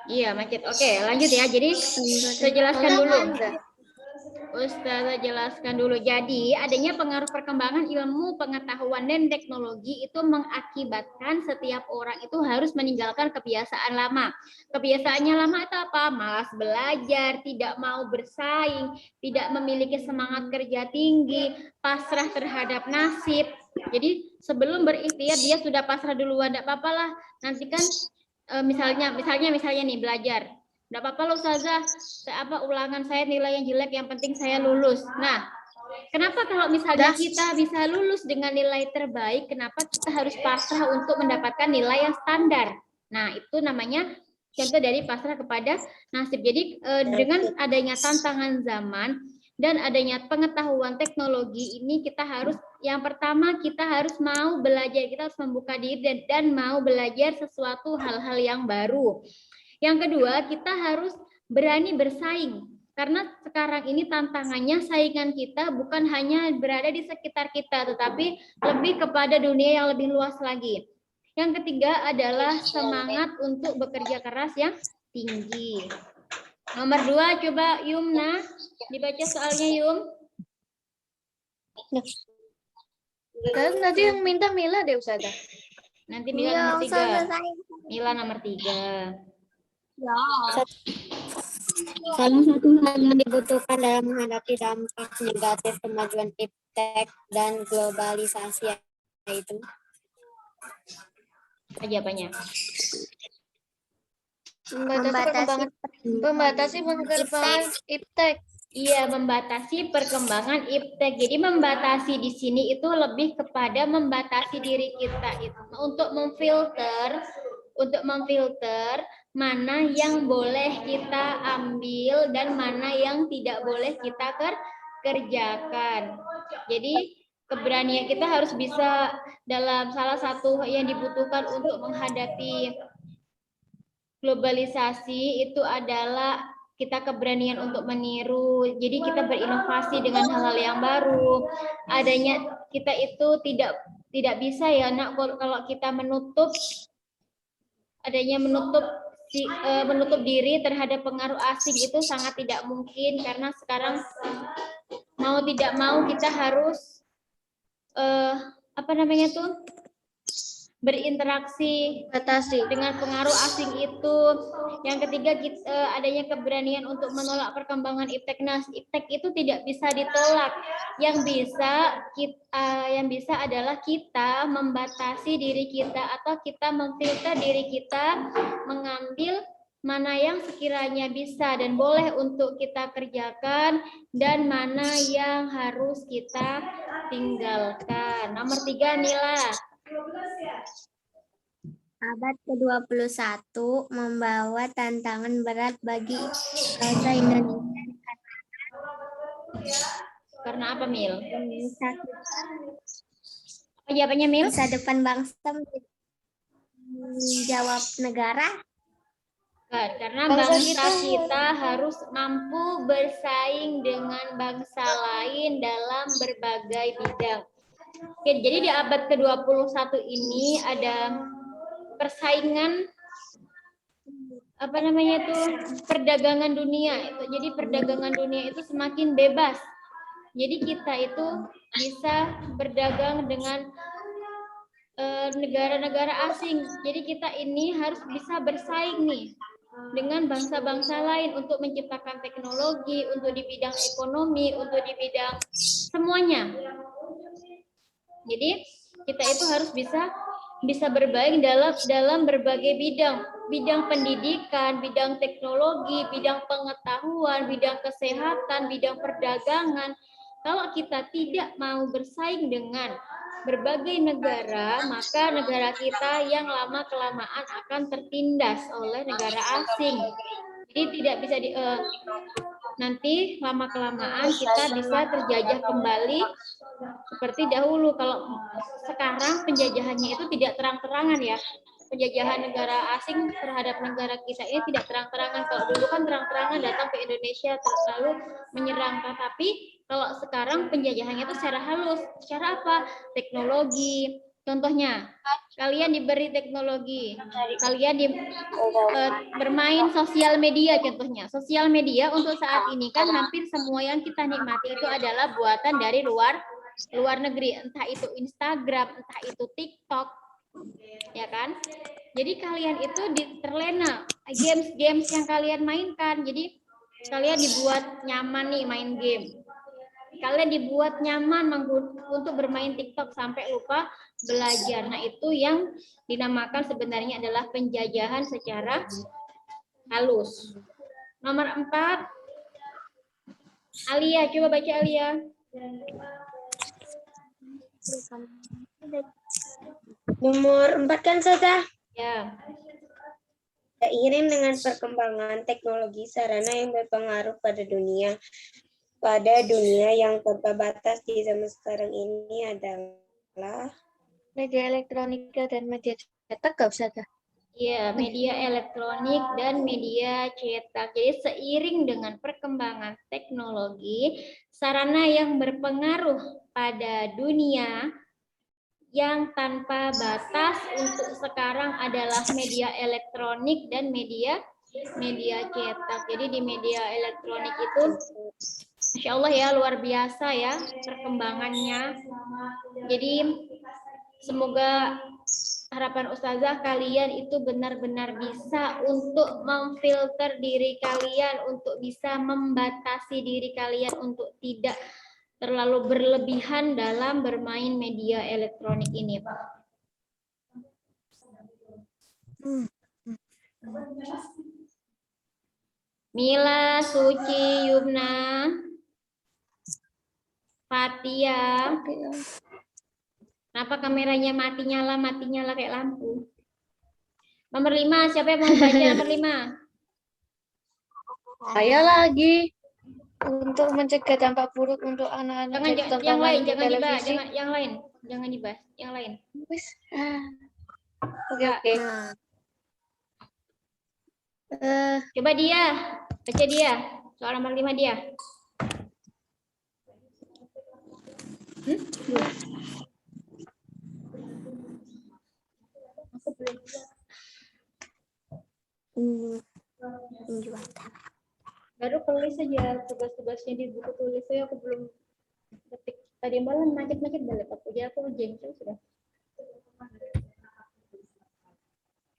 Iya, macet. Oke, lanjut ya. Jadi saya jelaskan dulu. Ustazah jelaskan dulu. Jadi, adanya pengaruh perkembangan ilmu, pengetahuan, dan teknologi itu mengakibatkan setiap orang itu harus meninggalkan kebiasaan lama. Kebiasaannya lama itu apa? Malas belajar, tidak mau bersaing, tidak memiliki semangat kerja tinggi, pasrah terhadap nasib. Jadi, sebelum berikhtiar dia sudah pasrah duluan. Tidak apa-apa lah. Nanti kan misalnya nih belajar. Enggak apa-apa loh Ustazah, ulangan saya nilai yang jelek, yang penting saya lulus. Nah, kenapa kalau misalnya kita bisa lulus dengan nilai terbaik, kenapa kita harus pasrah untuk mendapatkan nilai yang standar? Nah, itu namanya contoh dari pasrah kepada nasib. Jadi dengan adanya tantangan zaman dan adanya pengetahuan teknologi ini, kita harus, yang pertama kita harus mau belajar, kita harus membuka diri dan mau belajar sesuatu hal-hal yang baru. Yang kedua, kita harus berani bersaing. Karena sekarang ini tantangannya, saingan kita bukan hanya berada di sekitar kita, tetapi lebih kepada dunia yang lebih luas lagi. Yang ketiga adalah semangat untuk bekerja keras yang tinggi. Nomor 2, coba Yumna, dibaca soalnya Yum. Dan tadi yang minta Mila deh Ustazah. Nanti Mila nomor 3. Mila nomor 3. Salah satu hal yang dibutuhkan dalam menghadapi dampak negatif kemajuan iptek dan globalisasi itu Apanya? Membatasi perkembangan iptek. Iya, membatasi perkembangan iptek. Jadi membatasi di sini itu lebih kepada membatasi diri kita itu untuk memfilter mana yang boleh kita ambil dan mana yang tidak boleh kita kerjakan. Jadi keberanian kita harus bisa, dalam salah satu yang dibutuhkan untuk menghadapi globalisasi itu adalah kita keberanian untuk meniru. Jadi kita berinovasi dengan hal-hal yang baru. Adanya kita itu tidak bisa ya nak, kalau kita menutup diri terhadap pengaruh asing, itu sangat tidak mungkin, karena sekarang mau tidak mau kita harus berinteraksi dengan pengaruh asing itu. Yang ketiga, adanya keberanian untuk menolak perkembangan iptek. Nah, iptek itu tidak bisa ditolak. Yang bisa adalah kita membatasi diri kita, atau kita memfilter diri kita, mengambil mana yang sekiranya bisa dan boleh untuk kita kerjakan, dan mana yang harus kita tinggalkan. Nomor 3, Nila. Abad ke-21 membawa tantangan berat bagi bangsa Indonesia. Karena apa, Mil? Apa jawabannya, Mil? Masa depan bangsa menjawab negara. Karena bangsa kita harus mampu bersaing dengan bangsa lain dalam berbagai bidang. Oke, jadi di abad ke-21 ini ada persaingan apa namanya tuh perdagangan dunia itu. Jadi perdagangan dunia itu semakin bebas. Jadi kita itu bisa berdagang dengan negara-negara asing. Jadi kita ini harus bisa bersaing nih dengan bangsa-bangsa lain untuk menciptakan teknologi, untuk di bidang ekonomi, untuk di bidang semuanya. Jadi kita itu harus bisa bersaing dalam berbagai bidang pendidikan, bidang teknologi, bidang pengetahuan, bidang kesehatan, bidang perdagangan. Kalau kita tidak mau bersaing dengan berbagai negara, maka negara kita yang lama-kelamaan akan tertindas oleh negara asing. Jadi tidak bisa nanti lama-kelamaan kita bisa terjajah kembali seperti dahulu. Kalau sekarang penjajahannya itu tidak terang-terangan ya. Penjajahan negara asing terhadap negara kita ini tidak terang-terangan. Kalau dulu kan terang-terangan datang ke Indonesia lalu menyerang. Tapi kalau sekarang penjajahannya itu secara halus. Secara apa? Teknologi. Contohnya, kalian diberi teknologi. Kalian bermain sosial media contohnya. Sosial media untuk saat ini kan hampir semua yang kita nikmati itu adalah buatan dari luar negeri. Entah itu Instagram, entah itu TikTok. Ya kan? Jadi kalian itu terlena games yang kalian mainkan. Jadi kalian dibuat nyaman nih main game. Kalian dibuat nyaman untuk bermain TikTok sampai lupa belajar. Nah, itu yang dinamakan sebenarnya adalah penjajahan secara halus. Nomor 4. Alia, coba baca Alia. Nomor 4 kan Ustazah? Ya. Seiring dengan perkembangan teknologi, sarana yang berpengaruh pada dunia yang tanpa batas di zaman sekarang ini adalah Media elektronika dan media cetak gak usah dah. Iya, media elektronik dan media cetak. Jadi seiring dengan perkembangan teknologi, sarana yang berpengaruh pada dunia yang tanpa batas untuk sekarang adalah media elektronik dan media cetak. Jadi di media elektronik itu Masya Allah ya, luar biasa ya perkembangannya. Jadi semoga harapan Ustazah kalian itu benar-benar bisa untuk memfilter diri kalian, untuk bisa membatasi diri kalian untuk tidak terlalu berlebihan dalam bermain media elektronik ini, Pak. Mila, Suci, Yumna, Fatia. Kenapa kameranya mati nyala kayak lampu? Nomor 5, siapa yang mau baca nomor 5? Saya lagi untuk mencegah dampak buruk untuk anak-anak dari Yang tontonan lain, di jangan dibahas, televisi. jangan dibahas, yang lain. Oke. Coba dia, baca dia. Soal nomor 5 dia. Baru tulis saja tugas-tugasnya di buku tulis saya, aku belum ketik tadi malam macet-macet balik aku, jadi aku jengkel sudah.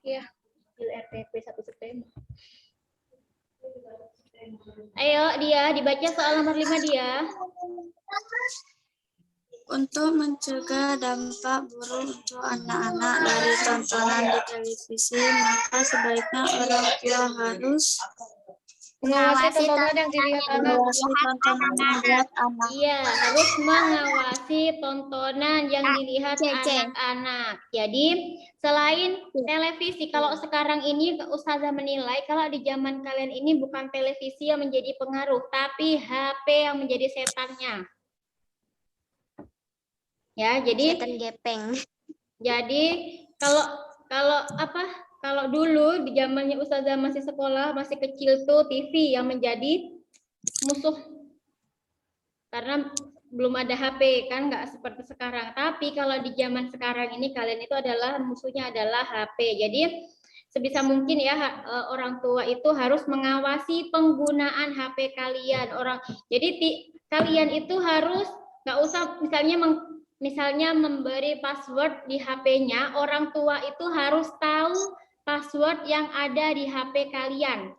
Iya, RTP 1 September. Ayo dia dibaca soal nomor 5 dia. Untuk mencegah dampak buruk untuk anak-anak dari tontonan di televisi, maka sebaiknya orang tua harus Mengawasi tontonan yang dilihat anak. Iya, harus mengawasi tontonan yang dilihat anak-anak. Jadi, selain televisi, kalau sekarang ini Ustazah menilai kalau di zaman kalian ini bukan televisi yang menjadi pengaruh, tapi HP yang menjadi setannya. Ya, jadi Setan gepeng. Jadi kalau dulu di zamannya Ustazah masih sekolah, masih kecil tuh TV yang menjadi musuh. Karena belum ada HP kan, nggak seperti sekarang. Tapi kalau di zaman sekarang ini kalian itu adalah musuhnya adalah HP. Jadi sebisa mungkin ya orang tua itu harus mengawasi penggunaan HP kalian. Jadi kalian itu harus nggak usah misalnya memberi password di HP-nya, orang tua itu harus tahu password yang ada di HP kalian.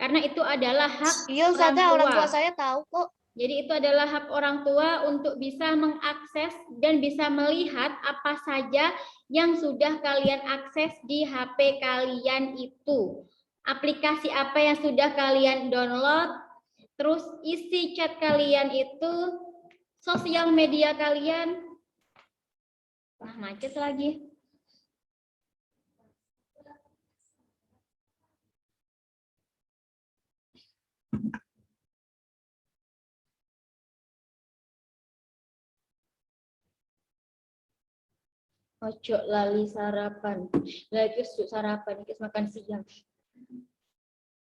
Karena itu adalah hak Iya, Ustazah, orang tua saya tahu kok. Jadi itu adalah hak orang tua untuk bisa mengakses dan bisa melihat apa saja yang sudah kalian akses di HP kalian itu. Aplikasi apa yang sudah kalian download, terus isi chat kalian itu, sosial media kalian. Nah, macet lagi. Ojo lali sarapan. Lagi sarapan, kita makan siang.